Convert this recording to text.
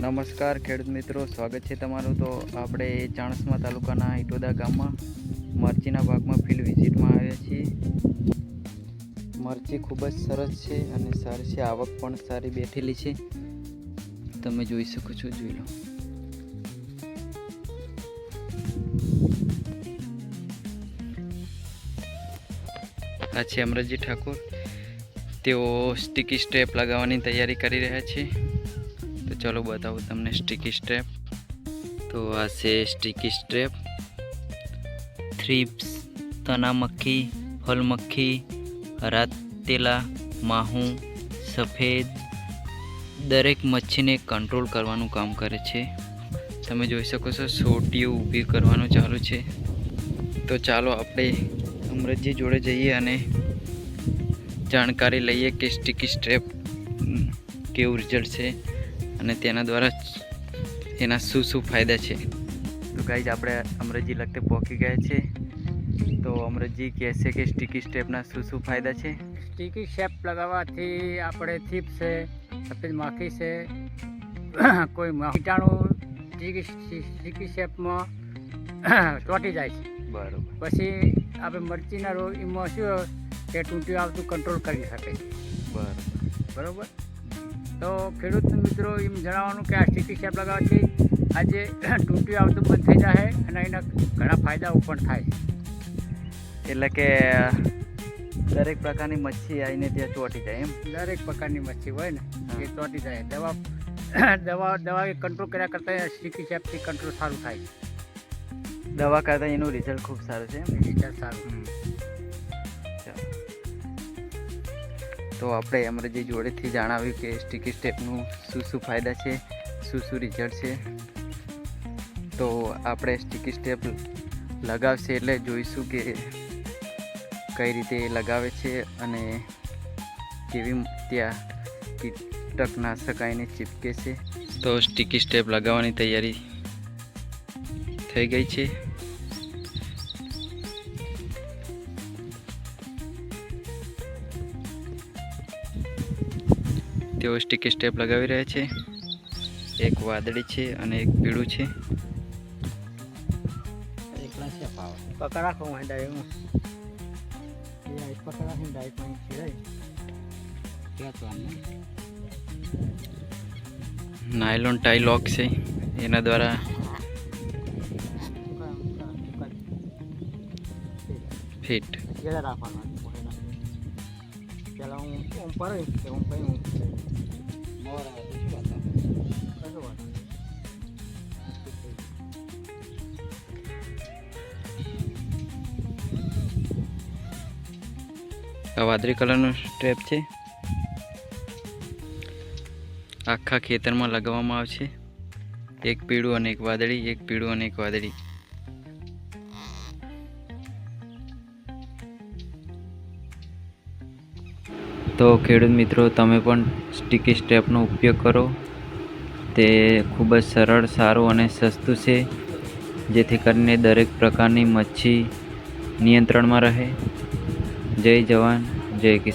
નમસ્કાર ખેડૂત મિત્રો, સ્વાગત છે તમારું. તો આપણે ચાણસ્મા તાલુકાના ઇટોદા ગામમાં મરચીના ભાગમાં ફિલ્ડ વિઝિટમાં આવ્યા છીએ. મરચી ખૂબ જ સરસ છે અને સારી છે, આવક પણ સારી બેઠેલી છે. તમે જોઈ શકો છો, જોઈ લો. આ છે અમરતજી ઠાકોર. તેઓ સ્ટીકી સ્ટ્રેપ લગાવવાની તૈયારી કરી રહ્યા છે. તો ચાલો બતાવું તમને સ્ટીકી સ્ટ્રેપ. તો આ છે સ્ટીકી સ્ટ્રેપ. થ્રીપ્સ, તના મક્ખી, ફલ મક્ખી, હરાતેલા, માહું, સફેદ દરેક મચ્છીને કંટ્રોલ કરવાનું કામ કરે છે. તમે જોઈ શકો છો, સોટીઓ ઊભી કરવાનું ચાલુ છે. તો ચાલો આપણે અમરતજી જોડે જઈએ અને જાણકારી લઈએ કે સ્ટીકી સ્ટ્રેપ કેવું રિઝલ્ટ છે અને તેના દ્વારા એના શું ફાયદા છે. તો ગાઈઝ, આપણે અમરતજી લગતે પહોંચી ગયા છે. તો અમરતજી કહેશે કે સ્ટીકી સ્ટ્રેપના શું ફાયદા છે. સ્ટીકી સ્ટેપ લગાવવાથી આપણે થીપ છે, સફેદ માખી છે, કોઈ કીટાણુ સ્ટીકી સ્ટેપમાં ચોંટી જાય છે. બરાબર. પછી આપણે મરચીના રોગ એમાં શું કે તૂટ્યું આવતું કંટ્રોલ કરી શકે. બરાબર. તો ખેડૂત મિત્રો એમ જણાવવાનું કે આ સ્ટીકી સ્ટેપ લગાવવાથી આજે તૂટ્યું આવતું બંધ થઈ જાય અને એના ઘણા ફાયદાઓ પણ થાય. એટલે કે દરેક પ્રકારની મચ્છી આવીને ત્યાં ચોંટી જાય એમ. દરેક પ્રકારની મચ્છી હોય ને એ ચોંટી જાય. દવા એ કંટ્રોલ કર્યા કરતાં સ્ટીકી સ્ટેપથી કંટ્રોલ સારું થાય. દવા કરતાં એનું રિઝલ્ટ ખૂબ સારું છે. રિઝલ્ટ સારું. તો આપણે અમરતજી જોડેથી જણાવ્યું કે સ્ટીકી સ્ટેપનું શું ફાયદા છે, શું રિઝલ્ટ છે. તો આપણે સ્ટીકી સ્ટેપ લગાવશે એટલે જોઈશું કે કઈ રીતે લગાવે છે અને કેવી ત્યાં કીટકનાશક આવીને ચીપકે છે. તો સ્ટીકી સ્ટેપ લગાવવાની તૈયારી થઈ ગઈ છે. તેઓ સ્ટીકી સ્ટેપ લગાવી રહ્યા છે. એક વાદળી છે અને એક પીળું છે. નાયલોન ટાઈ લોક છે, એના દ્વારા ફિટ. આ વાદળી કલરનો સ્ટ્રેપ છે. આખા ખેતરમાં લગાવવામાં આવશે. એક પીળું અને એક વાદળી, એક પીળું અને એક વાદળી. તો ખેડૂત મિત્રો, તમે પણ સ્ટીકી સ્ટેપનો ઉપયોગ કરો. તે ખૂબ જ સરળ, સારું અને સસ્તું છે, જેથી કરીને દરેક પ્રકારની મચ્છી નિયંત્રણમાં રહે. જય જવાન, જય કિસાન.